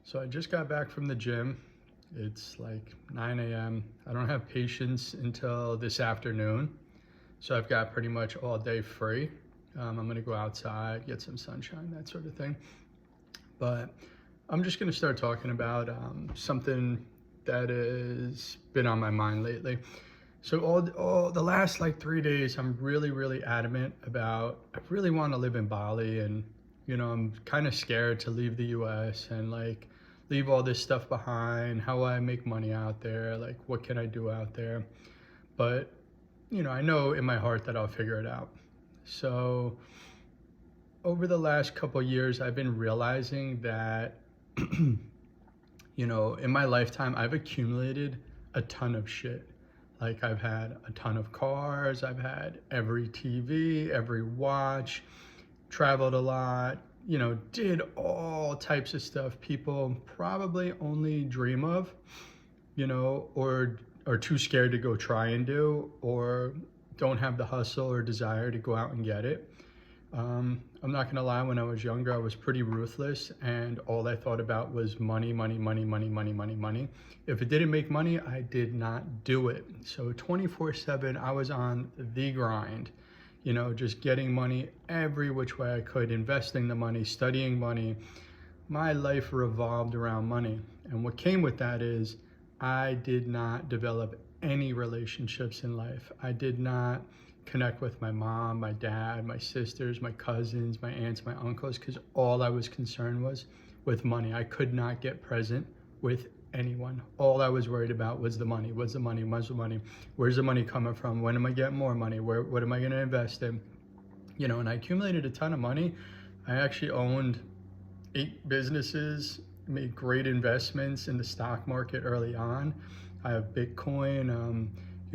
So I just got back from the gym. It's like 9 a.m. I don't have patience until this afternoon. So I've got pretty much all day free. I'm gonna go outside, get some sunshine, that sort of thing. But I'm just gonna start talking about something that has been on my mind lately. So all the last like 3 days, I'm really adamant about, I really want to live in Bali, and I'm kind of scared to leave the US and like leave all this stuff behind. How will I make money out there? Like, what can I do out there? But I know in my heart that I'll figure it out. So over the last couple years, I've been realizing that in my lifetime, I've accumulated a ton of shit. Like, I've had a ton of cars, I've had every TV, every watch, traveled a lot, did all types of stuff people probably only dream of, or are too scared to go try and do, or don't have the hustle or desire to go out and get it. I'm not gonna lie, when I was younger, I was pretty ruthless, and all I thought about was money, money, money, money, money, money, money. If it didn't make money, I did not do it. So 24/7, I was on the grind, just getting money every which way I could, investing the money, studying money. My life revolved around money. And what came with that is I did not develop any relationships in life. I did not connect with my mom, my dad, my sisters, my cousins, my aunts, my uncles, because all I was concerned was with money. I could not get present with anyone. All I was worried about was the money. What's the money? What's the money? Where's the money coming from? When am I getting more money? What am I going to invest in? And I accumulated a ton of money. I actually owned 8 businesses, made great investments in the stock market early on. I have Bitcoin.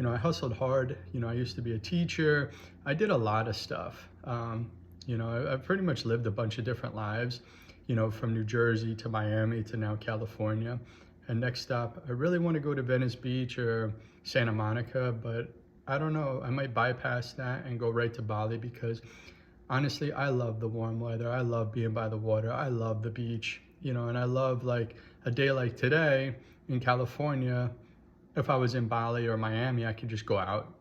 I hustled hard. I used to be a teacher. I did a lot of stuff. I've pretty much lived a bunch of different lives, from New Jersey to Miami to now California. And next stop, I really want to go to Venice Beach or Santa Monica, but I don't know. I might bypass that and go right to Bali because honestly, I love the warm weather. I love being by the water. I love the beach, and I love like a day like today in California. If I was in Bali or Miami, I could just go out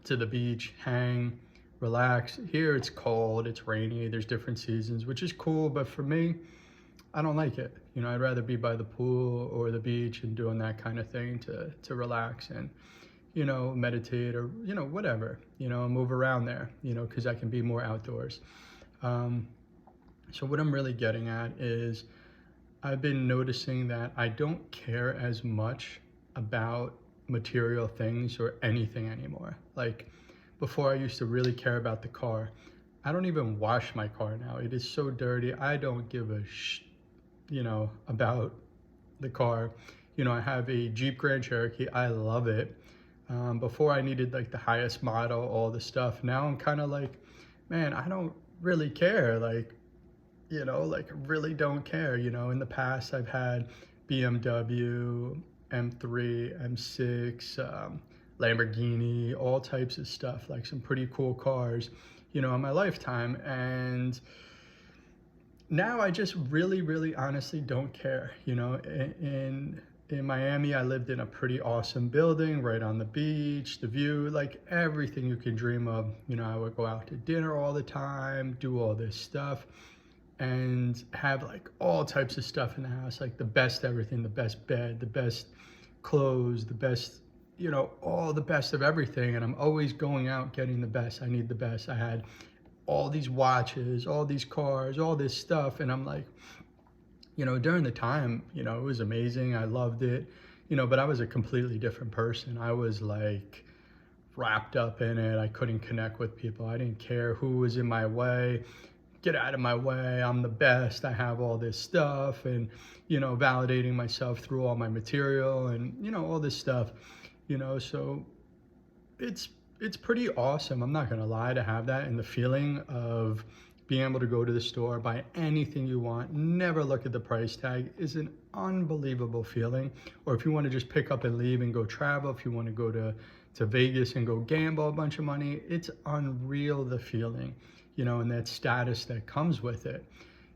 to the beach, hang, relax. Here it's cold, it's rainy, there's different seasons, which is cool, but for me, I don't like it. I'd rather be by the pool or the beach and doing that kind of thing to relax and, meditate or, whatever, move around there, because I can be more outdoors. So what I'm really getting at is I've been noticing that I don't care as much about material things or anything anymore. Like before, I used to really care about the car. I don't even wash my car now. It is so dirty. I don't give a about the car. I have a Jeep Grand Cherokee. I love it. Before I needed like the highest model, all the stuff. Now I'm kind of like, man, I don't really care. Like, like I really don't care. In the past I've had BMW, M3, M6, Lamborghini, all types of stuff, like some pretty cool cars, in my lifetime. And now I just really honestly don't care. In Miami, I lived in a pretty awesome building right on the beach, the view, like everything you can dream of. I would go out to dinner all the time, do all this stuff, and have like all types of stuff in the house, like the best everything, the best bed, the best clothes, the best, all the best of everything. And I'm always going out getting the best. I need the best. I had all these watches, all these cars, all this stuff. And I'm like, during the time, it was amazing. I loved it, but I was a completely different person. I was like wrapped up in it. I couldn't connect with people. I didn't care who was in my way. Get out of my way, I'm the best, I have all this stuff, and validating myself through all my material and all this stuff, so it's pretty awesome. I'm not gonna lie, to have that, and the feeling of being able to go to the store, buy anything you want, never look at the price tag, is an unbelievable feeling. Or if you want to just pick up and leave and go travel, if you want to go to Vegas and go gamble a bunch of money, it's unreal, the feeling, and that status that comes with it,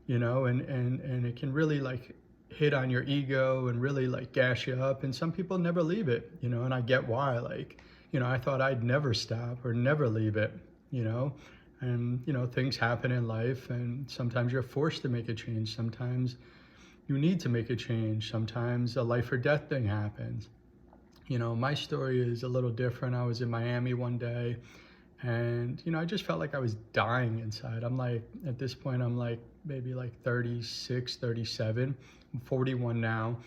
and it can really like hit on your ego and really like gas you up. And some people never leave it, and I get why. Like, I thought I'd never stop or never leave it, you know. And, things happen in life, and sometimes you're forced to make a change. Sometimes you need to make a change. Sometimes a life or death thing happens. My story is a little different. I was in Miami one day, and I just felt like I was dying inside. I'm like, at this point, I'm like maybe like 36, 37. I'm 41 now,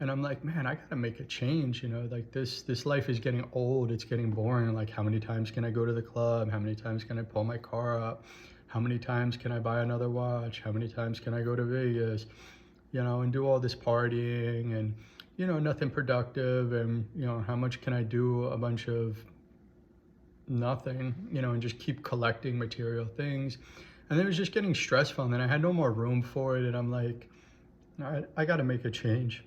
and I'm like, man, I gotta make a change. Like this life is getting old. It's getting boring. Like, how many times can I go to the club? How many times can I pull my car up? How many times can I buy another watch? How many times can I go to Vegas? And do all this partying and nothing productive. And how much can I do a bunch of nothing, and just keep collecting material things. And it was just getting stressful, and then I had no more room for it. And I'm like, all right, I got to make a change.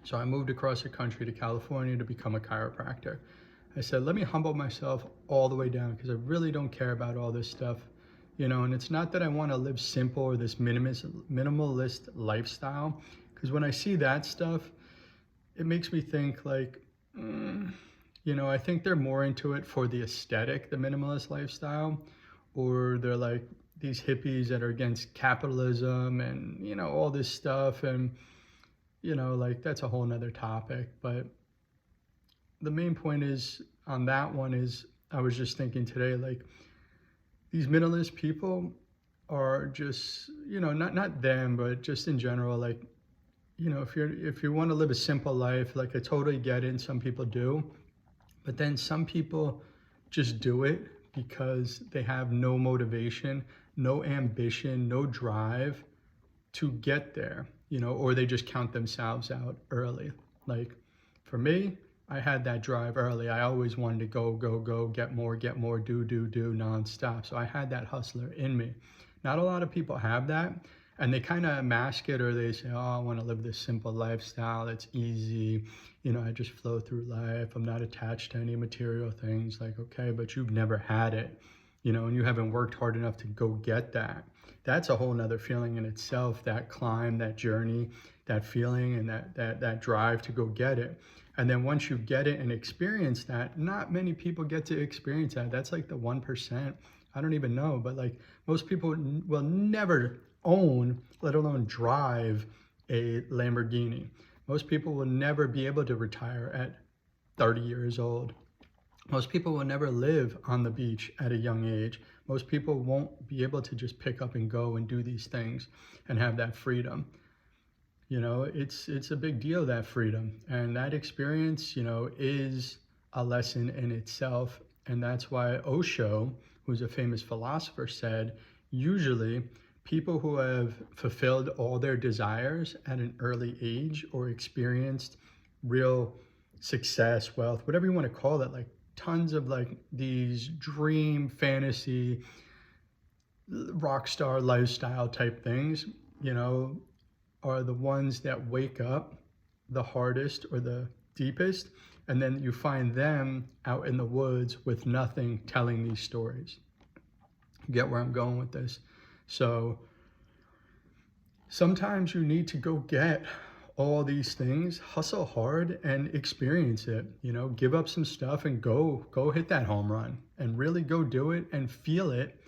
So I moved across the country to California to become a chiropractor. I said, let me humble myself all the way down, because I really don't care about all this stuff, and it's not that I want to live simple or this minimalist lifestyle, because when I see that stuff, it makes me think like, I think they're more into it for the aesthetic, the minimalist lifestyle, or they're like these hippies that are against capitalism and, all this stuff. And, like that's a whole nother topic. But the main point is on that one is I was just thinking today, like these minimalist people are just, not them, but just in general, like, if you want to live a simple life, like I totally get it, and some people do. But then some people just do it because they have no motivation, no ambition, no drive to get there, or they just count themselves out early. Like for me, I had that drive early. I always wanted to go, get more, do nonstop. So I had that hustler in me. Not a lot of people have that. And they kind of mask it, or they say, oh, I want to live this simple lifestyle. It's easy. I just flow through life. I'm not attached to any material things. Like, okay, but you've never had it, and you haven't worked hard enough to go get that. That's a whole nother feeling in itself, that climb, that journey, that feeling, and that drive to go get it. And then once you get it and experience that, not many people get to experience that. That's like the 1%. I don't even know, but like most people will never own, let alone drive a Lamborghini. Most people will never be able to retire at 30 years old. Most people will never live on the beach at a young age. Most people won't be able to just pick up and go and do these things and have that freedom. It's a big deal, that freedom. And that experience, is a lesson in itself. And that's why Osho, who's a famous philosopher, said, usually people who have fulfilled all their desires at an early age or experienced real success, wealth, whatever you want to call it, like tons of like these dream fantasy rock star lifestyle type things, are the ones that wake up the hardest or the deepest. And then you find them out in the woods with nothing, telling these stories. You get where I'm going with this? So sometimes you need to go get all these things, hustle hard and experience it, give up some stuff and go hit that home run and really go do it and feel it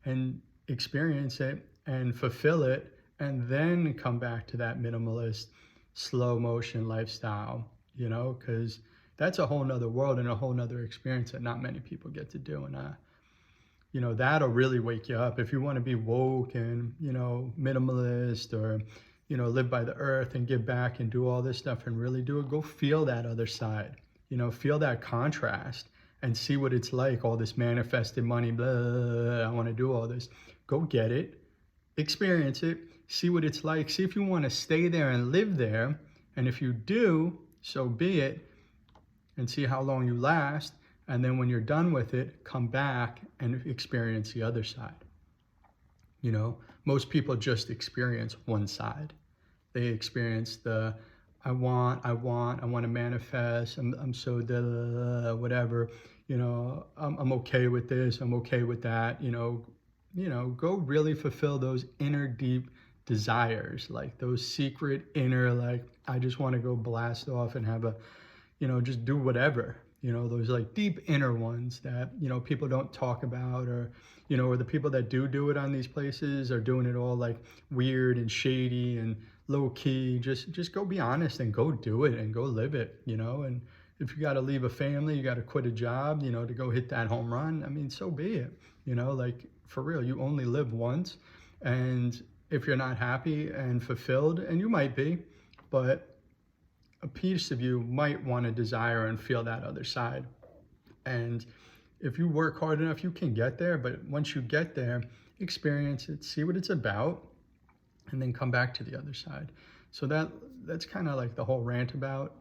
and experience it and fulfill it, and then come back to that minimalist, slow motion lifestyle, because that's a whole nother world and a whole nother experience that not many people get to do. And that'll really wake you up. If you want to be woke and, minimalist, or, live by the earth and give back and do all this stuff and really do it, go feel that other side, feel that contrast and see what it's like, all this manifested money, blah, I want to do all this. Go get it, experience it, see what it's like, see if you want to stay there and live there. And if you do, so be it, and see how long you last. And then when you're done with it, come back and experience the other side. Most people just experience one side. They experience the, I want to manifest, I'm so whatever, I'm okay with this, I'm okay with that, go really fulfill those inner deep desires, like those secret inner, like, I just want to go blast off and have a, just do whatever, those like deep inner ones that, people don't talk about, or the people that do it on these places are doing it all like weird and shady and low key. Just go be honest and go do it and go live it, and if you got to leave a family, you got to quit a job, to go hit that home run, I mean, so be it, like for real, you only live once. And if you're not happy and fulfilled, and you might be, but a piece of you might want to desire and feel that other side. And if you work hard enough, you can get there. But once you get there, experience it, see what it's about, and then come back to the other side. So that's kind of like the whole rant about,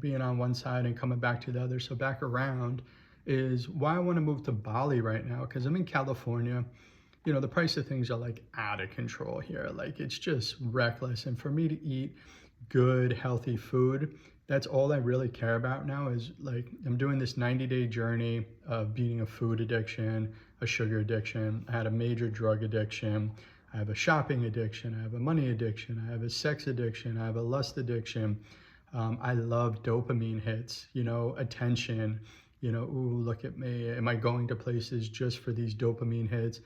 being on one side and coming back to the other. So back around is why I want to move to Bali right now, because I'm in California. The price of things are like out of control here. Like it's just reckless. And for me to eat good, healthy food, that's all I really care about now. Is like, I'm doing this 90-day journey of beating a food addiction, a sugar addiction. I had a major drug addiction. I have a shopping addiction. I have a money addiction. I have a sex addiction. I have a lust addiction. I love dopamine hits, attention, ooh, look at me. Am I going to places just for these dopamine hits?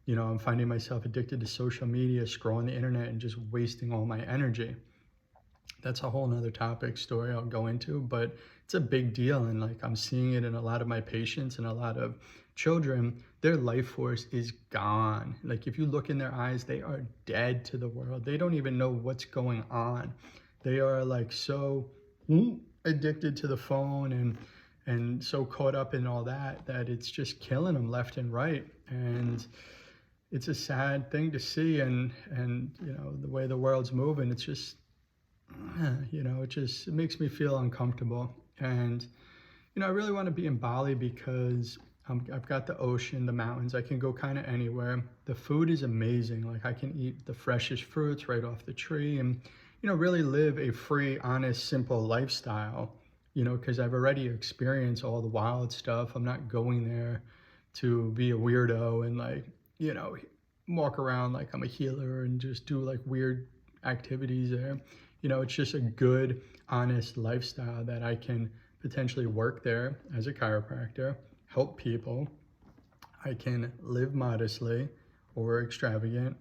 I'm finding myself addicted to social media, scrolling the internet and just wasting all my energy. That's a whole nother topic story I'll go into, but it's a big deal. And like, I'm seeing it in a lot of my patients and a lot of children. Their life force is gone. Like if you look in their eyes, they are dead to the world. They don't even know what's going on. They are like so addicted to the phone and so caught up in all that it's just killing them left and right. And it's a sad thing to see, and the way the world's moving, it's just, it makes me feel uncomfortable. And I really want to be in Bali because I've got the ocean, the mountains. I can go kind of anywhere. The food is amazing. Like I can eat the freshest fruits right off the tree, and really live a free, honest, simple lifestyle. Because I've already experienced all the wild stuff. I'm not going there to be a weirdo and like, walk around like I'm a healer and just do like weird activities there. It's just a good, honest lifestyle that I can potentially work there as a chiropractor, help people. I can live modestly or extravagant.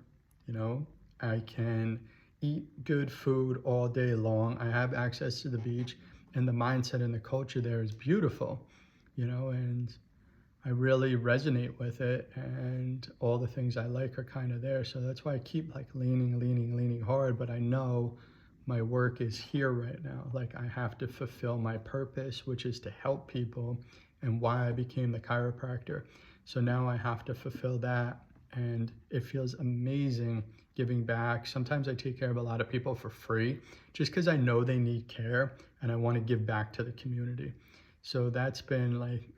I can eat good food all day long. I have access to the beach, and the mindset and the culture there is beautiful, and I really resonate with it, and all the things I like are kind of there. So that's why I keep like leaning hard, but I know my work is here right now. Like I have to fulfill my purpose, which is to help people, and why I became the chiropractor. So now I have to fulfill that, and it feels amazing giving back. Sometimes I take care of a lot of people for free just because I know they need care and I want to give back to the community. So that's been like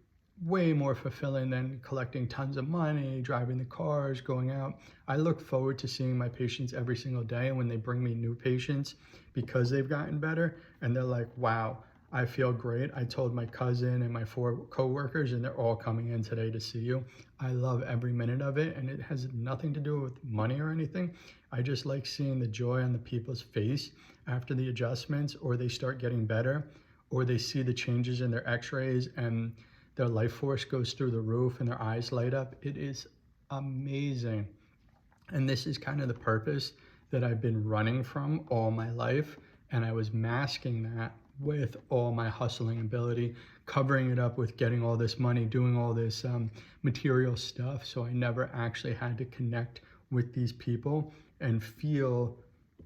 way more fulfilling than collecting tons of money, driving the cars, going out. I look forward to seeing my patients every single day, and when they bring me new patients because they've gotten better and they're like, wow, I feel great. I told my cousin and my 4 coworkers, and they're all coming in today to see you. I love every minute of it, and it has nothing to do with money or anything. I just like seeing the joy on the people's face after the adjustments, or they start getting better, or they see the changes in their x-rays and their life force goes through the roof and their eyes light up. It is amazing. And this is kind of the purpose that I've been running from all my life. And I was masking that with all my hustling ability, covering it up with getting all this money, doing all this material stuff. So I never actually had to connect with these people and feel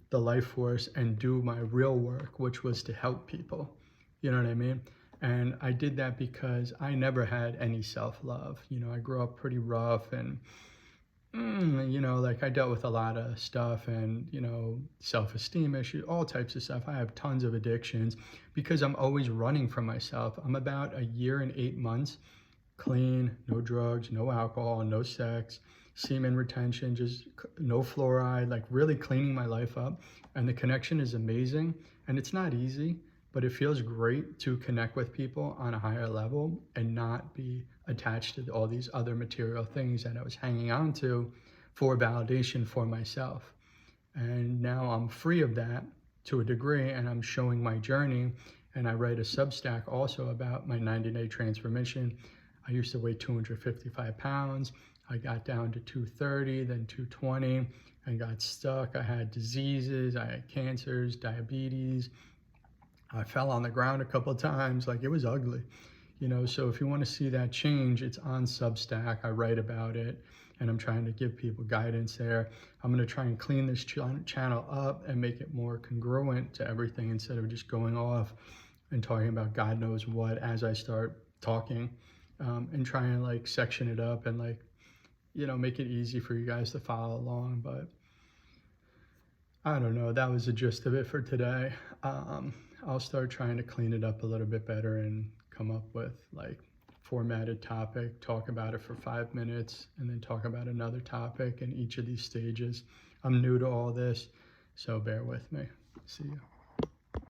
the life force and do my real work, which was to help people. You know what I mean? And I did that because I never had any self-love. I grew up pretty rough, and, like I dealt with a lot of stuff and, self-esteem issues, all types of stuff. I have tons of addictions because I'm always running from myself. I'm about a year and 8 months clean, no drugs, no alcohol, no sex, semen retention, just no fluoride, like really cleaning my life up. And the connection is amazing, and it's not easy, but it feels great to connect with people on a higher level and not be attached to all these other material things that I was hanging on to for validation for myself. And now I'm free of that to a degree, and I'm showing my journey. And I write a Substack also about my 90-day transformation. I used to weigh 255 pounds. I got down to 230, then 220, and got stuck. I had diseases, I had cancers, diabetes. I fell on the ground a couple of times, like it was ugly. So if you want to see that change, it's on Substack. I write about it, and I'm trying to give people guidance there. I'm going to try and clean this channel up and make it more congruent to everything instead of just going off and talking about God knows what as I start talking, and try and like section it up and like, make it easy for you guys to follow along. But I don't know, that was the gist of it for today. I'll start trying to clean it up a little bit better and come up with like formatted topic, talk about it for 5 minutes, and then talk about another topic in each of these stages. I'm new to all this, so bear with me. See you.